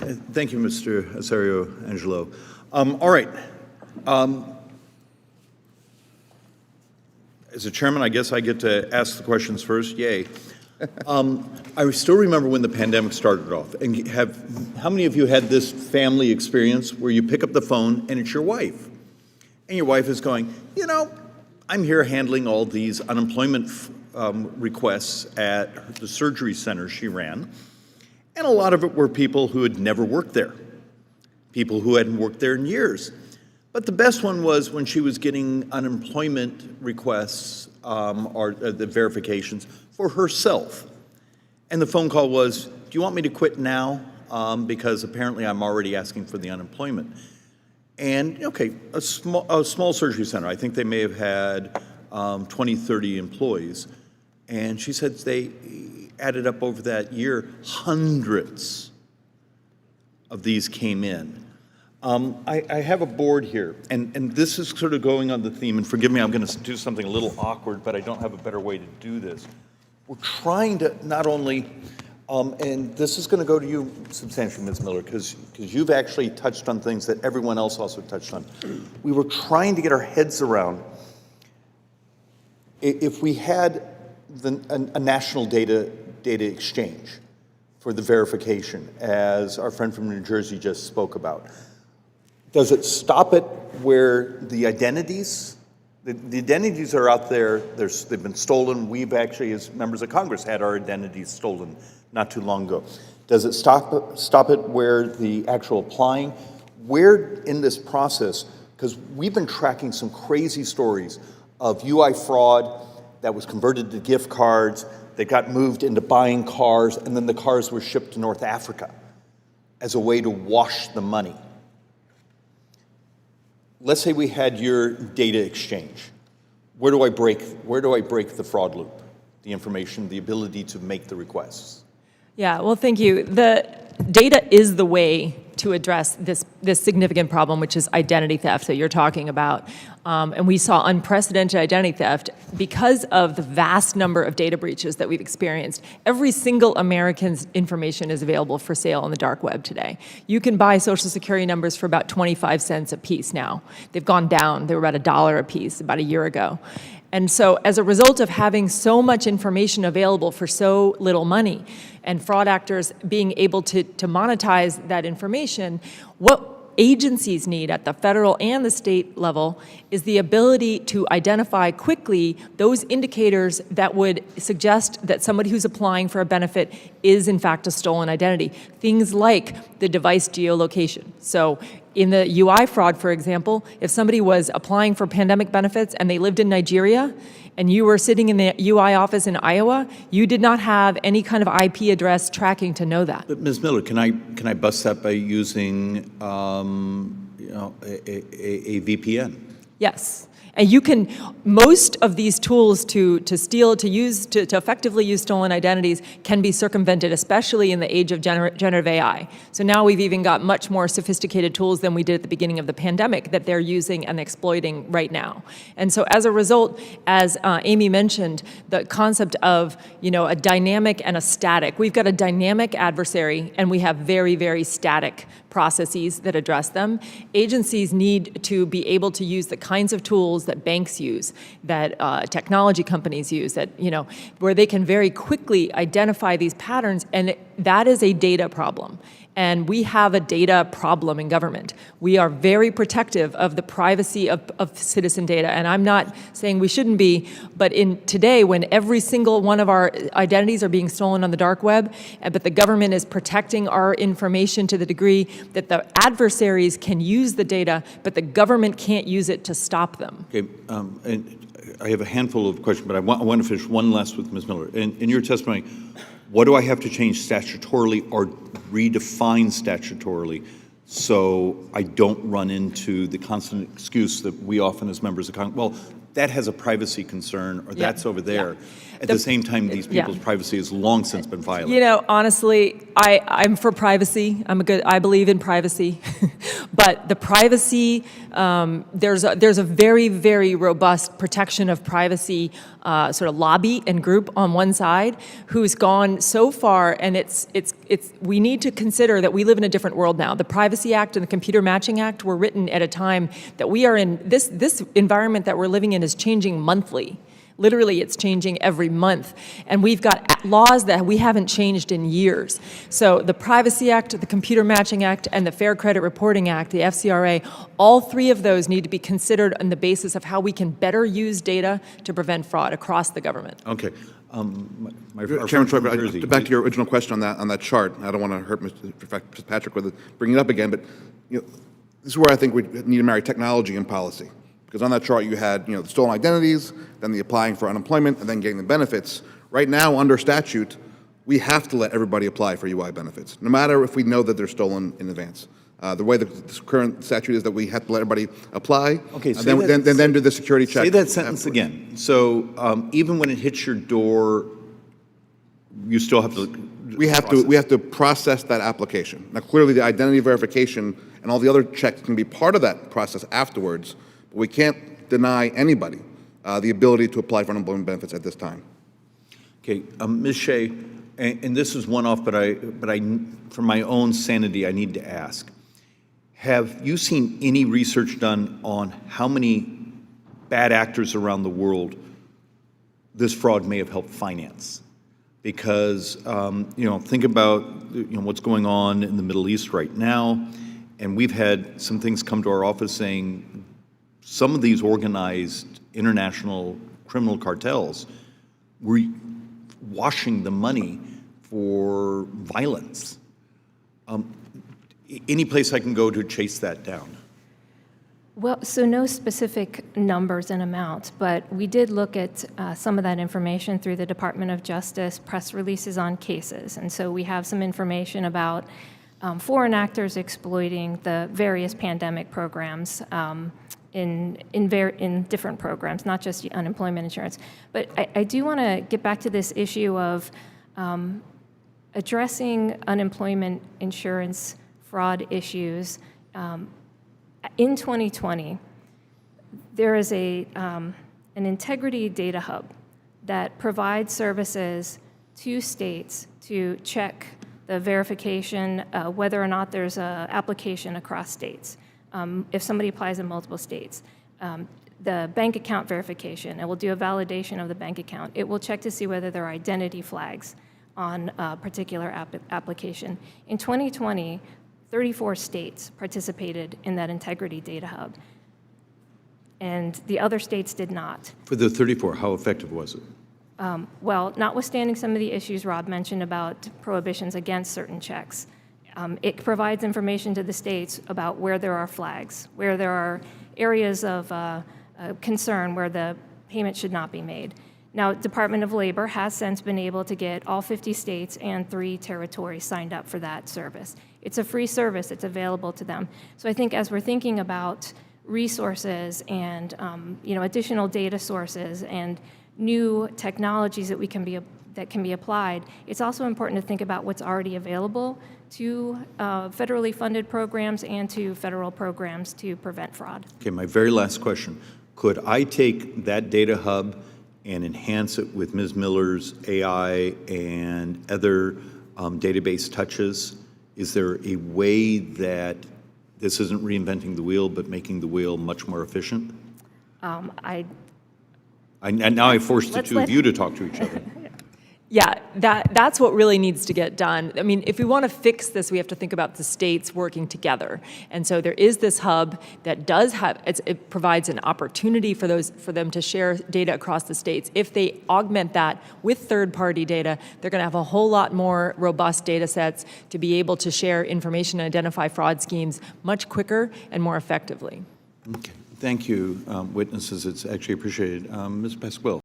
Thank you, Mr. Asario Angelo. All right. As a chairman, I guess I get to ask the questions first. Yay. I still remember when the pandemic started off. And how many of you had this family experience where you pick up the phone and it's your wife? And your wife is going, you know, I'm here handling all these unemployment requests at the surgery center she ran. And a lot of it were people who had never worked there, people who hadn't worked there in years. But the best one was when she was getting unemployment requests or the verifications for herself. And the phone call was, do you want me to quit now? Because apparently I'm already asking for the unemployment. And, okay, a small surgery center, I think they may have had 20, 30 employees. And she said they added up over that year, hundreds of these came in. I have a board here, and this is sort of going on the theme, and forgive me, I'm going to do something a little awkward, but I don't have a better way to do this. We're trying to not only, and this is going to go to you substantially, Ms. Miller, because you've actually touched on things that everyone else also touched on. We were trying to get our heads around, if we had a national data exchange for the verification, as our friend from New Jersey just spoke about, does it stop it where the identities, the identities are out there, they've been stolen. We've actually, as members of Congress, had our identities stolen not too long ago. Does it stop it where the actual applying? Where in this process, because we've been tracking some crazy stories of UI fraud that was converted to gift cards, that got moved into buying cars, and then the cars were shipped to North Africa as a way to wash the money. Let's say we had your data exchange. Where do I break the fraud loop? The information, the ability to make the requests. Yeah, well, thank you. The data is the way to address this significant problem, which is identity theft that you're talking about. And we saw unprecedented identity theft because of the vast number of data breaches that we've experienced. Every single American's information is available for sale on the dark web today. You can buy Social Security numbers for about 25 cents a piece now. They've gone down. They were about $1 a piece about a year ago. And so as a result of having so much information available for so little money, and fraud actors being able to monetize that information, what agencies need at the federal and the state level is the ability to identify quickly those indicators that would suggest that somebody who's applying for a benefit is in fact a stolen identity. Things like the device geolocation. So in the UI fraud, for example, if somebody was applying for pandemic benefits and they lived in Nigeria, and you were sitting in the UI office in Iowa, you did not have any kind of IP address tracking to know that. But Ms. Miller, can I bust that by using a VPN? Yes. And you can, most of these tools to effectively use stolen identities can be circumvented, especially in the age of generative AI. So now we've even got much more sophisticated tools than we did at the beginning of the pandemic that they're using and exploiting right now. And so as a result, as Amy mentioned, the concept of, a dynamic and a static. We've got a dynamic adversary and we have very, very static processes that address them. Agencies need to be able to use the kinds of tools that banks use, that technology companies use, that, where they can very quickly identify these patterns, and that is a data problem. And we have a data problem in government. We are very protective of the privacy of citizen data, and I'm not saying we shouldn't be, but in today, when every single one of our identities are being stolen on the dark web, but the government is protecting our information to the degree that the adversaries can use the data, but the government can't use it to stop them. Okay, and I have a handful of questions, but I want to finish one last with Ms. Miller. In your testimony, what do I have to change statutorily or redefine statutorily so I don't run into the constant excuse that we often as members of Congress, well, that has a privacy concern, or that's over there. At The- the same time, these people's privacy has long since been violated. You know, honestly, I'm for privacy. I believe in privacy. But the privacy, there's a very, very robust protection of privacy sort of lobby and group on one side who's gone so far, and we need to consider that we live in a different world now. The Privacy Act and the Computer Matching Act were written at a time that we are in, this environment that we're living in is changing monthly. Literally, it's changing every month. And we've got laws that we haven't changed in years. So the Privacy Act, the Computer Matching Act, and the Fair Credit Reporting Act, the FCRA, all three of those need to be considered on the basis of how we can better use data to prevent fraud across the government. Okay. Our Chairman friend from Schweikert, Jersey. back to your original question on that chart. I don't want to hurt Mr. Patrick with bringing it up again, but this is where I think we need to marry technology and policy. Because on that chart you had the stolen identities, then the applying for unemployment, and then getting the benefits. Right now, under statute, we have to let everybody apply for UI benefits, no matter if we know that they're stolen in advance. The way the current statute is that we have to let everybody apply, Okay, and then do the security check. Say that sentence again. So even when it hits your door, you still have to. We have to process that application. Now, clearly, the identity verification and all the other checks can be part of that process afterwards. But we can't deny anybody the ability to apply for unemployment benefits at this time. Okay, Ms. Shea, and this is one off, but I, for my own sanity, I need to ask: have you seen any research done on how many bad actors around the world this fraud may have helped finance? Because think about what's going on in the Middle East right now, and we've had some things come to our office saying some of these organized international criminal cartels were washing the money for violence. Any place I can go to chase that down? Well, so no specific numbers and amounts, but we did look at some of that information through the Department of Justice press releases on cases. And so we have some information about foreign actors exploiting the various pandemic programs in different programs, not just unemployment insurance. But I do want to get back to this issue of addressing unemployment insurance fraud issues. In 2020, there is an integrity data hub that provides services to states to check the verification, whether or not there's an application across states. If somebody applies in multiple states, the bank account verification, it will do a validation of the bank account. It will check to see whether there are identity flags on a particular application. In 2020, 34 states participated in that integrity data hub, and the other states did not. For the 34, how effective was it? Well, notwithstanding some of the issues Rob mentioned about prohibitions against certain checks, it provides information to the states about where there are flags, where there are areas of concern where the payment should not be made. Now, Department of Labor has since been able to get all 50 states and 3 territories signed up for that service. It's a free service. It's available to them. So I think as we're thinking about resources and additional data sources and new technologies that can be applied, it's also important to think about what's already available to federally funded programs and to federal programs to prevent fraud. Okay, my very last question. Could I take that data hub and enhance it with Ms. Miller's AI and other database touches? Is there a way that this isn't reinventing the wheel, but making the wheel much more efficient? And now I forced the two of you to talk to each other. Yeah, that's what really needs to get done. I mean, if we want to fix this, we have to think about the states working together. And so there is this hub that does have, it provides an opportunity for them to share data across the states. If they augment that with third-party data, they're going to have a whole lot more robust data sets to be able to share information and identify fraud schemes much quicker and more effectively. Okay, thank you, witnesses. It's actually appreciated. Ms. Pasquill.